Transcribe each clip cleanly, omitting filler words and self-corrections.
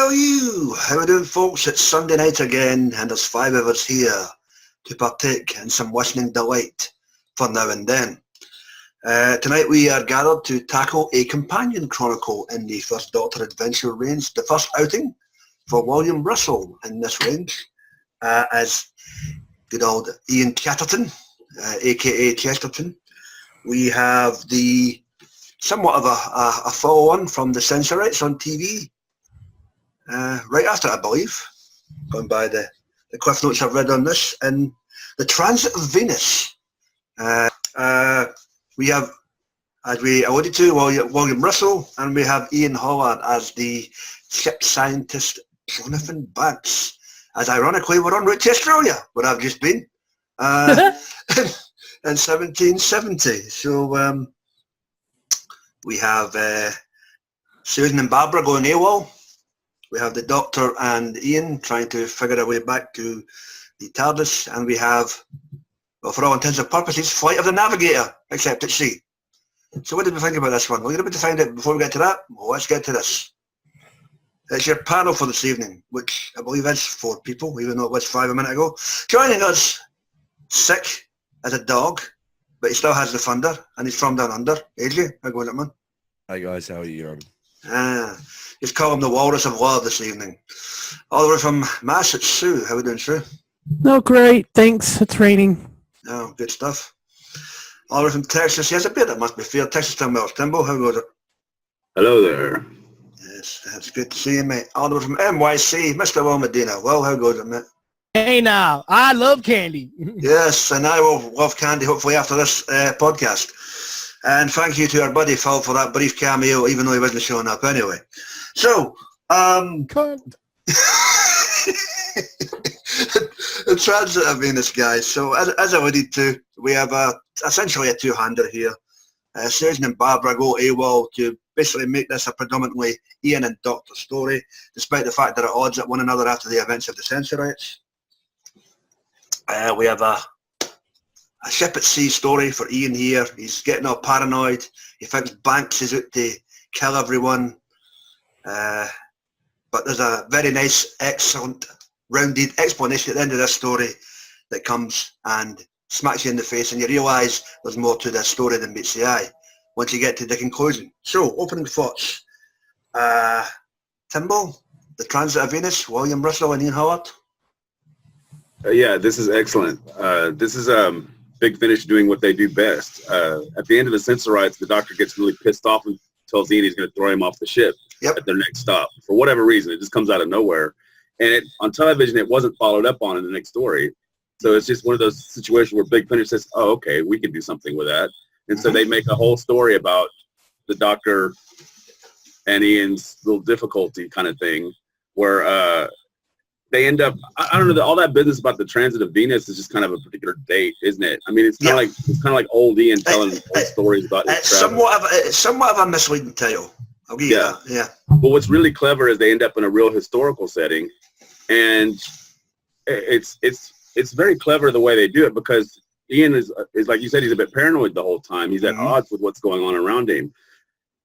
How are you? How are we doing, folks? It's Sunday night again, and there's five of us here to partake in some listening delight for now and then. Tonight we are gathered to tackle a companion chronicle in the First Doctor Adventure range, the first outing for William Russell in this range, as good old Ian Chatterton, aka Chesterton. We have the somewhat of a follow-on from the Censorites on TV, right after, I believe, going by the cliff notes I've read on this, and the Transit of Venus. We have, as we alluded to, William Russell, and we have Ian Hollard as the ship scientist Jonathan Banks. As ironically, we're en route to Australia, where I've just been, in 1770. So we have Susan and Barbara going AWOL. We have the Doctor and Ian trying to figure their way back to the TARDIS, and we have, well, for all intents and purposes, Flight of the Navigator, except at sea. So what did we think about this one? Well, you're able to find out before we get to that. Well, let's get to this. It's your panel for this evening, which I believe is 4 people, even though it was 5 a minute ago. Joining us, sick as a dog, but he still has the thunder, and he's from down under. AJ, how goes it, man? Hi guys, how are you? Just call him the Walrus of Love this evening. All the way from Mass, it's Sue. How are we doing, Sue? No, great. Thanks. It's raining. Oh, good stuff. All the way from Texas. He has a beard, that must be fair. Texas Timber. Timbo, how goes it? Hello there. Yes, that's good to see you, mate. All the way from NYC, Mr. Will Medina. Well, how goes it, mate? Hey now, I love candy. Yes, and I will love candy, hopefully, after this podcast. And thank you to our buddy Phil for that brief cameo, even though he wasn't showing up anyway. So, the Transit of Venus, guys. So, as I alluded to, we have essentially a two-hander here. Susan and Barbara go AWOL to basically make this a predominantly Ian and Doctor story, despite the fact they're at odds at one another after the events of the Censorites. We have a ship at sea story for Ian here. He's getting all paranoid. He thinks Banks is out to kill everyone. But there's a very nice, excellent, rounded explanation at the end of this story that comes and smacks you in the face, and you realise there's more to this story than meets the eye once you get to the conclusion. So, opening thoughts. Timbo, the Transit of Venus, William Russell and Ian Howard. Yeah, this is excellent. This is Big Finish doing what they do best. At the end of the Censorites, the Doctor gets really pissed off and tells Ian he's going to throw him off the ship at their next stop. For whatever reason, it just comes out of nowhere. And on television, it wasn't followed up on in the next story. So it's just one of those situations where Big Finish says, oh, okay, we can do something with that. And so they make a whole story about the Doctor and Ian's little difficulty kind of thing, where they end up, I don't know, all that business about the Transit of Venus is just kind of a particular date, isn't it? I mean, it's kind of like old Ian telling old stories about his travel. It's somewhat of a misleading tale. I'll give you that. Yeah. But what's really clever is they end up in a real historical setting, and it's very clever the way they do it, because Ian is like you said, he's a bit paranoid the whole time. He's at odds with what's going on around him.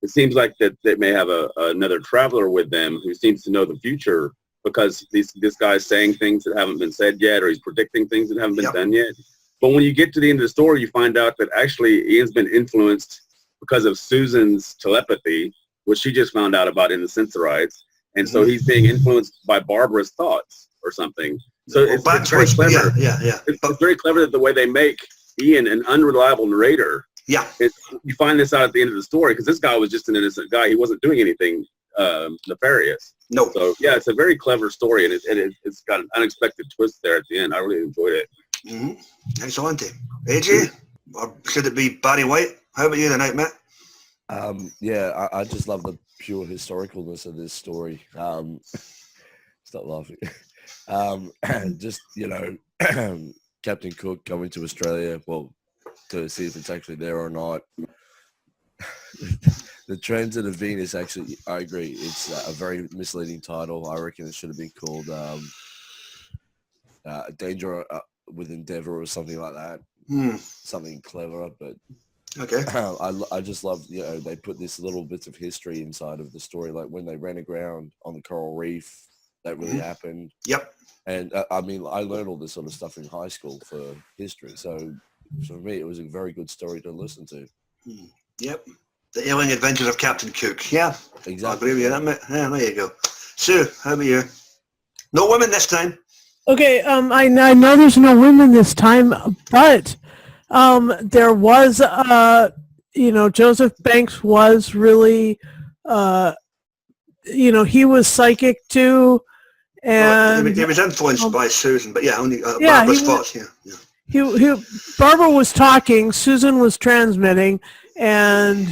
It seems like that they may have another traveler with them who seems to know the future, because this guy's saying things that haven't been said yet, or he's predicting things that haven't been done yet. But when you get to the end of the story, you find out that actually Ian's been influenced because of Susan's telepathy, which she just found out about in the Censorites. And so he's being influenced by Barbara's thoughts or something. So it's very clever. It's very clever that the way they make Ian an unreliable narrator. Yeah. You find this out at the end of the story, because this guy was just an innocent guy. He wasn't doing anything nefarious. No. So yeah, it's a very clever story, and it's got an unexpected twist there at the end. I really enjoyed it. Excellent. AJ, or should it be Barry White? How about you tonight, Matt? Yeah, I just love the pure historicalness of this story. Stop laughing. Just, Captain Cook coming to Australia, well, to see if it's actually there or not. The Transit of Venus, actually, I agree. It's a very misleading title. I reckon it should have been called Danger with Endeavour or something like that. Something clever, but Okay. I just love, you know, they put this little bits of history inside of the story, like when they ran aground on the coral reef, that really happened. Yep. And I mean, I learned all this sort of stuff in high school for history. So for me, it was a very good story to listen to. Yep. The Alien Adventures of Captain Cook. Yeah. Exactly. I agree with you. Yeah, there you go. Sue, how about you? No women this time. Okay, I know there's no women this time, but there was, Joseph Banks was really, he was psychic too, and He was influenced by Susan, but yeah, only yeah, Barbara's thoughts. Yeah. Barbara was talking, Susan was transmitting, and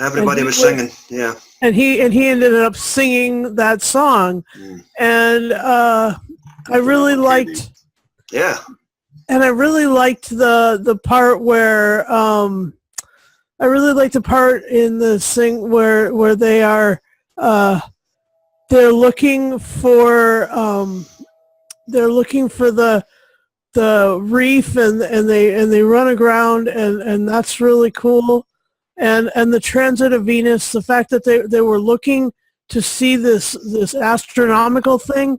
Everybody was singing. Yeah. and he ended up singing that song, and I really liked. Yeah. And I really liked the part where I really liked the part in the sing where they are they're looking for the reef and they run aground and that's really cool. And the transit of Venus, the fact that they were looking to see this astronomical thing,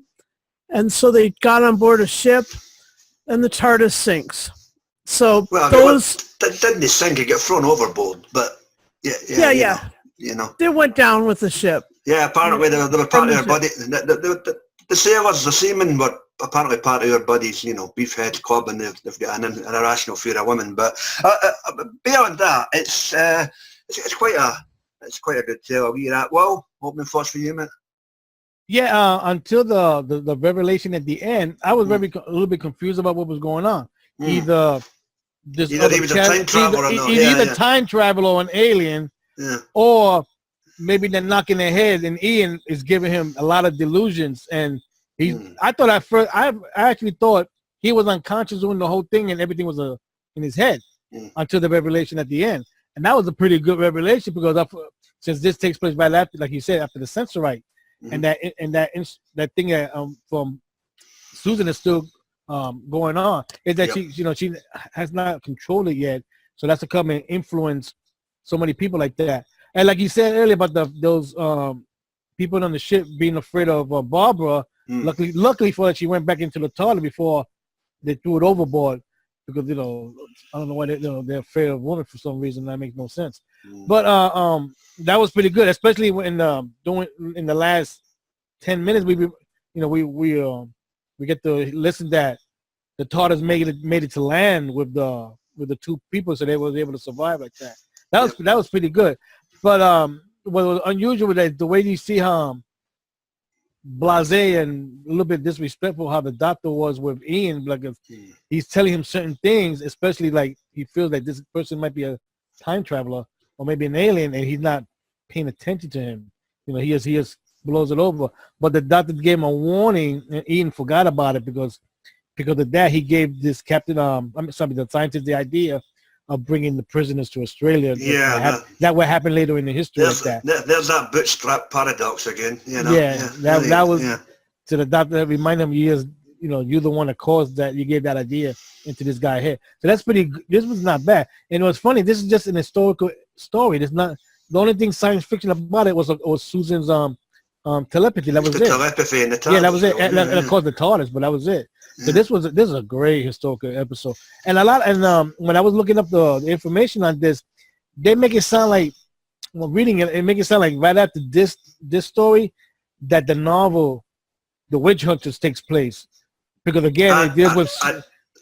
and so they got on board a ship. And the TARDIS sinks. So didn't they sink? It got thrown overboard, but yeah. They went down with the ship. Yeah, apparently they were part of your buddy. The sailors, the seamen were apparently part of your buddies, Beefhead Club, and they've got an irrational fear of women. But beyond that, it's quite a good tale. You're at opening thoughts for you, mate. Yeah, until the revelation at the end, I was a little bit confused about what was going on. Either he was a time traveler or not. Either time traveler or an alien, or maybe they're knocking their head, and Ian is giving him a lot of delusions. And I thought at first, I actually thought he was unconscious doing the whole thing, and everything was in his head until the revelation at the end. And that was a pretty good revelation because since this takes place right after, like you said, after the Sensorite. And that thing from Susan is still going on is that she has not controlled it yet, so that's to come and influence so many people like that. And like you said earlier about those people on the ship being afraid of Barbara, luckily for her, she went back into the toilet before they threw it overboard because I don't know why they're afraid of women for some reason. That makes no sense. But that was pretty good, especially when in the last 10 minutes we get to listen that the TARDIS made it to land with the two people, so they was able to survive like that. That was pretty good. But what was unusual was the way you see how blasé and a little bit disrespectful how the doctor was with Ian. Like if he's telling him certain things, especially like he feels like this person might be a time traveler or maybe an alien, and he's not paying attention to him. He just blows it over. But the doctor gave him a warning, and Ian forgot about it because of that. He gave this captain, the scientist, the idea of bringing the prisoners to Australia. Yeah, that what happened later in the history like that. There's that bootstrap paradox again. That was to the doctor that reminded him years. You're the one that caused that. You gave that idea into this guy's head. So that's pretty. This was not bad. And it was funny. This is just an historical story. It's not the only thing science fiction about it was Susan's telepathy. That was it. Telepathy in the TARDIS. Yeah, that was it. And of course the TARDIS, but that was it. So this is a great historical episode. And when I was looking up the information on this, they make it sound like, reading it make it sound like right after this story that the novel, The Witch Hunters, takes place. Because again, it deals with.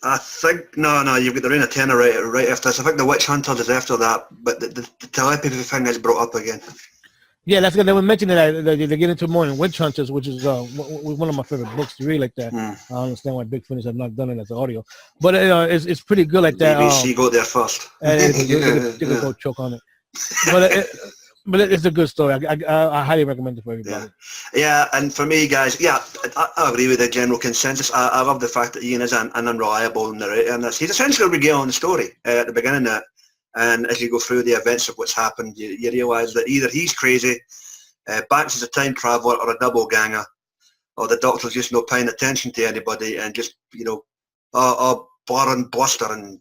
I think no, you've got the Reign of Terror right after this. I think The Witch Hunters is after that, but the telepathy thing is brought up again. Yeah, that's good. They were mentioning that they get into more in Witch Hunters, which is one of my favorite books to read like that. I understand why Big Finish have not done it as an audio, but it's pretty good like that. BBC go there first. You can go choke on it, but it's a good story. I highly recommend it for everybody. Yeah, and for me, guys, I agree with the general consensus. I love the fact that Ian is an unreliable narrator, and he's essentially regaling the story at the beginning of it. And as you go through the events of what's happened, you realise that either he's crazy, Banks is a time traveller or a double ganger, or the Doctor's just not paying attention to anybody and just, blaring, bluster and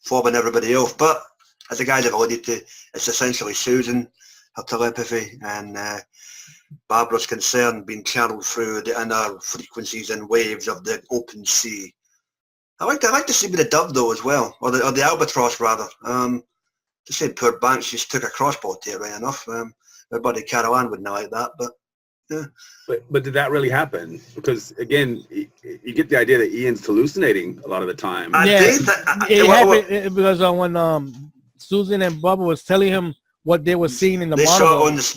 fobbing everybody off. But as the guys have alluded to, it's essentially Susan, her telepathy, and Barbara's concern being channeled through the inner frequencies and waves of the open sea. I like to see with the dove though as well, or the albatross rather. To say poor Banks just took a crossbow to it right enough. Everybody Carol Ann wouldn't like that, but yeah. But did that really happen? Because again, you get the idea that Ian's hallucinating a lot of the time. It happened because when Susan and Bubba was telling him what they were seeing in the monitor,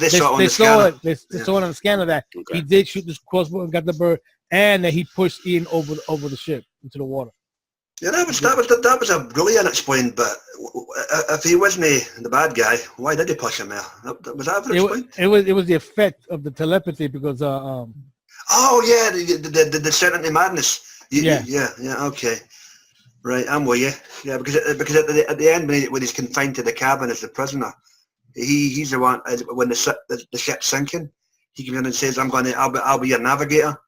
they saw it on the scanner that he did shoot this crossbow and got the bird, and that he pushed Ian over the ship into the water. Yeah, that was a really unexplained bit. If he wasn't the bad guy, why did he push him there? Was that ever explained? It was the effect of the telepathy because oh yeah, the certainty madness. Yeah, okay, right, I'm with you. Yeah, because at the end when he's confined to the cabin as a prisoner, he's the one when the ship's sinking. He comes in and says, "I'll be your navigator."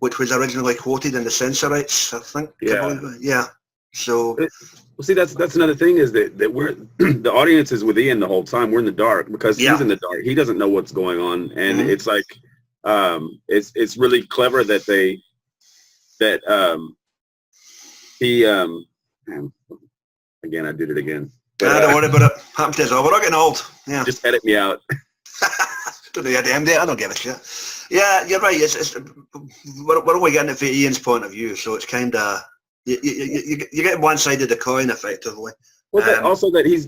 Which was originally quoted in the Sensorites, I think. Yeah. So. Well, see, that's another thing is that we're the audience is with Ian the whole time. We're in the dark because he's in the dark. He doesn't know what's going on, and it's like it's really clever that he again I did it again. But, don't worry about it. Happens to us all. We're not getting old. Yeah. Just edit me out. I don't give a shit. Yeah, you're right. We're only getting it from Ian's point of view, so it's kind of you get one side of the coin effectively. Well, also that he's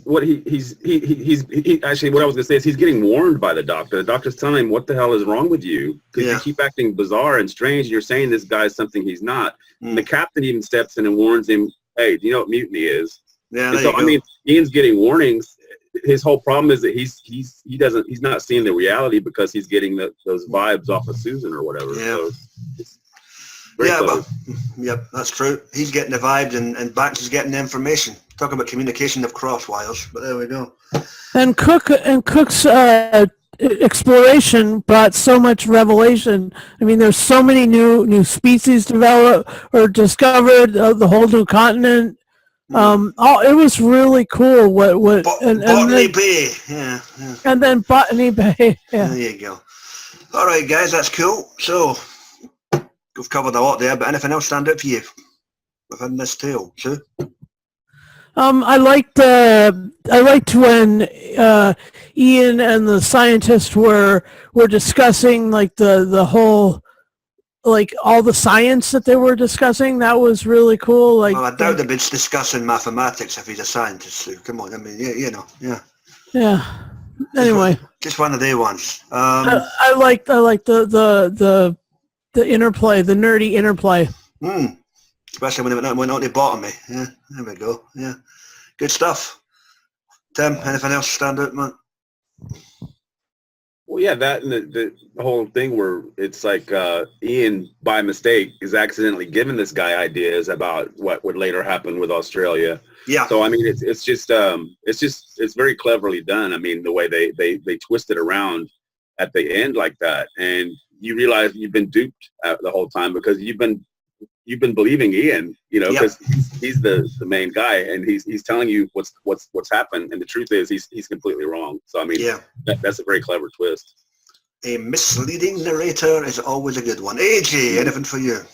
actually what I was gonna say is he's getting warned by the doctor. The doctor's telling him what the hell is wrong with you because you keep acting bizarre and strange. You're saying this guy's something he's not. And the captain even steps in and warns him, "Hey, do you know what mutiny is?" Yeah. So I mean, Ian's getting warnings. His whole problem is that he's not seeing the reality because he's getting those vibes off of Susan or whatever. Yeah. So that's true. He's getting the vibes and Banks is getting the information. Talking about communication of cross wires, but there we go. And Cook's exploration brought so much revelation. I mean, there's so many new species developed or discovered. The whole new continent. It was really cool. Botany Bay, yeah. And then Botany Bay. Yeah. There you go. All right, guys, that's cool. So we've covered a lot there, but anything else stand out for you within this tale, Sue? I liked when Ian and the scientist were discussing like the whole. Like all the science that they were discussing, that was really cool. Like, well, I doubt they've been discussing mathematics if he's a scientist. So come on, I mean, yeah. Anyway, just one of their ones. I like the interplay, the nerdy interplay. Especially when it went out to botany. Yeah, there we go. Yeah, good stuff. Tim, anything else stand out, man? Well, yeah, that and the whole thing where it's like Ian, by mistake, is accidentally giving this guy ideas about what would later happen with Australia. Yeah. So I mean, it's very cleverly done. I mean, the way they twist it around at the end like that, and you realize you've been duped the whole time because you've been believing Ian, because he's the main guy and he's telling you what's happened, and the truth is he's completely wrong. So I mean, that's a very clever twist. A misleading narrator is always a good one. AJ, anything for you?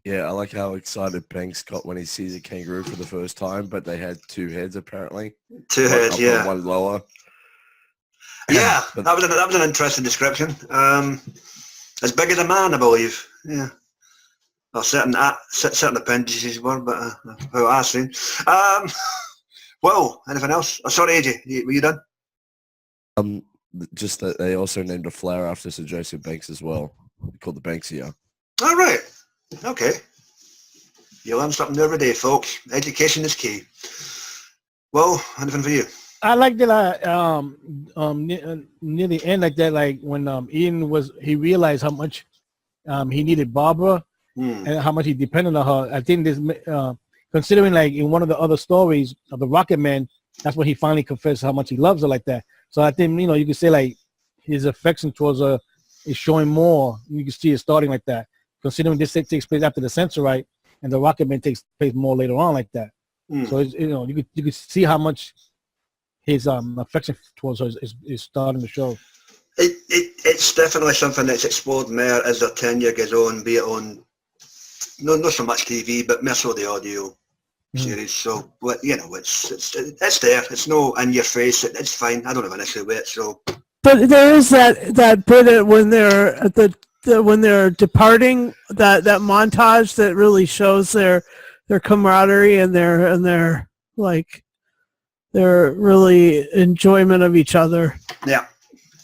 Yeah, I like how excited Banks got when he sees a kangaroo for the first time, but they had two heads apparently. Two heads, yeah. One lower. Yeah, that was an interesting description. As big as a man, I believe. Yeah. Well, certain appendages were, but how I seen. Well, anything else? Oh, sorry, AJ, were you done? Just that they also named a flower after Sir Joseph Banks as well, called the Banksia. All right. Okay. You learn something every day, folks. Education is key. Well, anything for you? I like that. Near the end, like that, like when Ian he realized how much he needed Barbara. And how much he depended on her. I think this, considering like in one of the other stories of the Rocket Man, that's when he finally confessed how much he loves her like that. So I think, you could say like his affection towards her is showing more. You can see it starting like that. Considering this takes place after the Sensorite and the Rocket Man takes place more later on like that. So it's, you could see how much his affection towards her is starting to show. It's definitely something that's explored more as their tenure goes on, be it on not so much TV, but more so the audio series. So, it's there. It's no in your face. It's fine. I don't have an issue with it. So, but there is that bit when they're at when they're departing, that montage that really shows their camaraderie and their like their really enjoyment of each other. Yeah.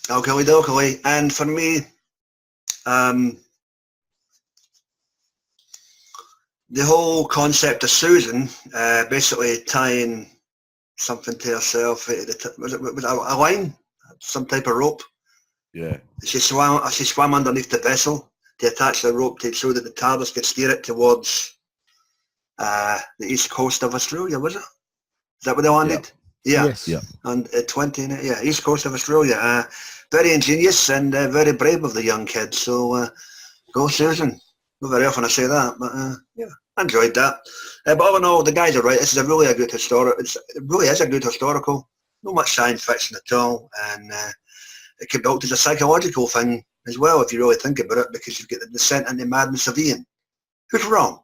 Okay. And for me, the whole concept of Susan basically tying something to herself, was it a line, some type of rope? Yeah. She swam underneath the vessel to attach the rope to so that the TARDIS could steer it towards the east coast of Australia, was it? Is that where they landed? Yeah. Yes. Yeah. And 20, east coast of Australia. Very ingenious and very brave of the young kids. So go Susan. Not very often I say that, but I enjoyed that. But all in all, the guys are right. This is really a good it really is a good historical. Not much science fiction at all, and it could be built as a psychological thing as well if you really think about it, because you get the descent into madness of Ian. Who's wrong?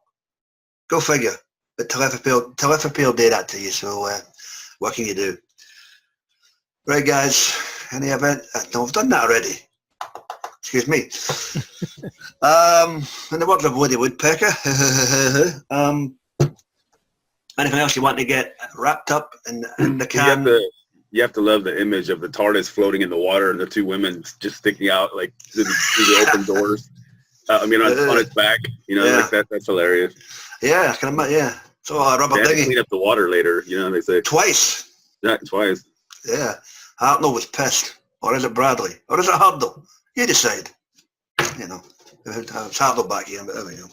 Go figure. But telepathy will do that to you. So what can you do? Right, guys. Any event? No, I've done that already. Excuse me. In the words of Woody Woodpecker, anything else you want to get wrapped up in the can? You have to love the image of the TARDIS floating in the water and the two women just sticking out like through the open doors. On its back, like that. That's hilarious. Yeah, I can imagine. Yeah, so a rubber they have to dinghy. clean up the water later. They say Twice. Yeah, twice. Yeah, Hartnell was pissed, or is it Bradley, or is it Hurdle? You decide. It's Hartnell back here, but there we go.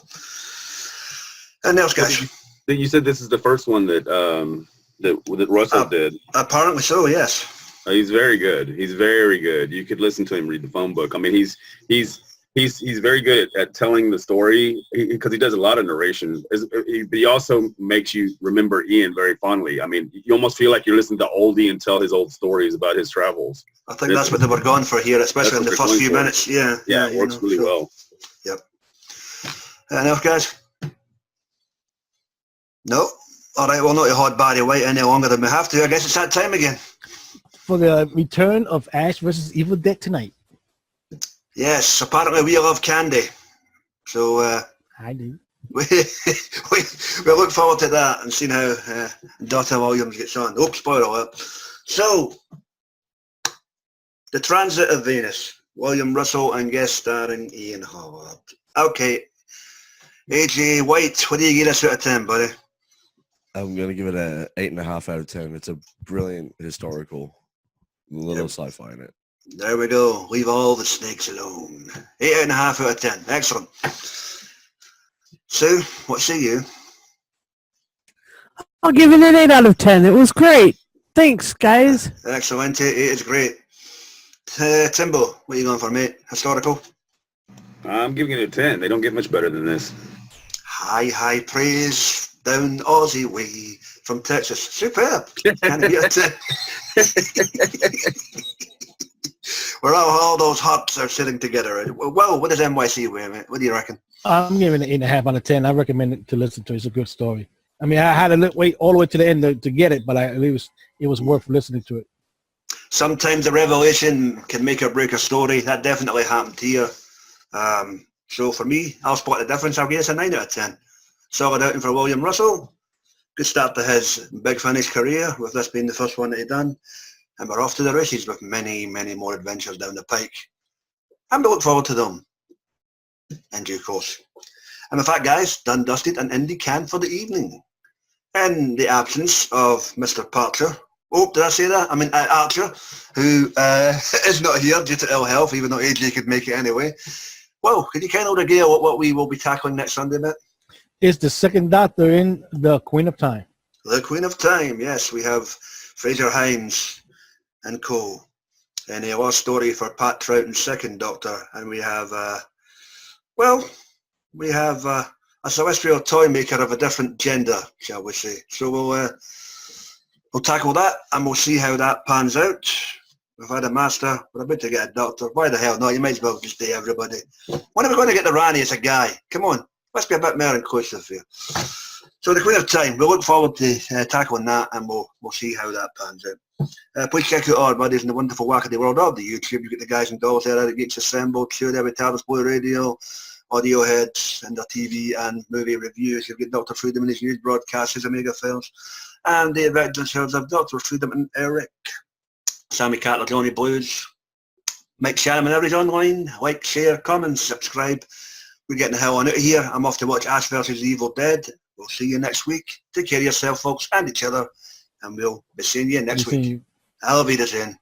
And else, guys. You said this is the first one that Russell did. Apparently so, yes. He's very good. He's very good. You could listen to him read the phone book. I mean, he's very good at telling the story because he does a lot of narration. He also makes you remember Ian very fondly. I mean, you almost feel like you're listening to old Ian tell his old stories about his travels. I think that's what they were going for here, especially in the first few minutes. Yeah, it works really well. Yep. Anything else, guys? No? All right, we'll not to hold Barry White any longer than we have to. I guess it's that time again. For the return of Ash versus Evil Dead tonight. Yes, apparently we love candy. So I do. We look forward to that and seeing how Dr. Williams gets on. Oops, spoiler alert. So, The Transit of Venus, William Russell and guest starring Ian Howard. Okay, AJ White, what do you give us out of 10, buddy? I'm going to give it a 8.5 out of 10. It's a brilliant historical, little sci-fi in it. There we go. Leave all the snakes alone. 8.5 out of 10. Excellent. Sue, what say you? I'll give it an 8 out of 10. It was great. Thanks, guys. Excellent. 8 is great. Timbo, what are you going for, mate? Historical? I'm giving it a 10. They don't get much better than this. High praise down Aussie way from Texas. Superb. Can I get a 10? Where all those hops are sitting together. Well, what does NYC wear, mate? What do you reckon? I'm giving it 8.5 out of 10. I recommend it to listen to. It's a good story. I mean, I had to wait all the way to the end to get it, but it was worth listening to it. Sometimes the revelation can make or break a story. That definitely happened here. So for me, I'll spot the difference. I'll give it a 9 out of 10. Solid outing for William Russell. Good start to his Big Finish career, with this being the first one that he'd done. And we're off to the races with many, many more adventures down the pike. And we look forward to them in due course. And with that, guys, done, dusted, and in the can for the evening. In the absence of Mr. Parcher. Oh, did I say that? I mean, Archer, who is not here due to ill health, even though AJ could make it anyway. Well, could you kind of regale what we will be tackling next Sunday, mate? It's the second Doctor in The Queen of Time. The Queen of Time, yes. We have Fraser Hines and co. And a lost story for Pat Troughton's second Doctor. And we have, a celestial toy maker of a different gender, shall we say. So we'll tackle that, and we'll see how that pans out. We've had a master, we're about to get a doctor. Why the hell not? You might as well just do everybody. When are we going to get the Rani as a guy? Come on, let's be a bit more inclusive here. So the Queen of Time, we look forward to tackling that, and we'll see how that pans out. Please check out our buddies in the wonderful Wackity world of the YouTube. You get the guys and dolls there, Eric Geeks Assembled, Sure There with Tavis Blue Radio, Audio Heads, and their TV and movie reviews. You've got Dr. Freedom and his news broadcasts, his Omega Films, and the veterans shows of Dr. Freedom and Eric. Sammy Catler, Johnny Blues, Mike Shannon, whenever he's online. Like, share, comment, subscribe. We're getting the hell on out of here. I'm off to watch Ash vs. The Evil Dead. We'll see you next week. Take care of yourself, folks, and each other, and we'll be seeing you next week. Auf Wiedersehen.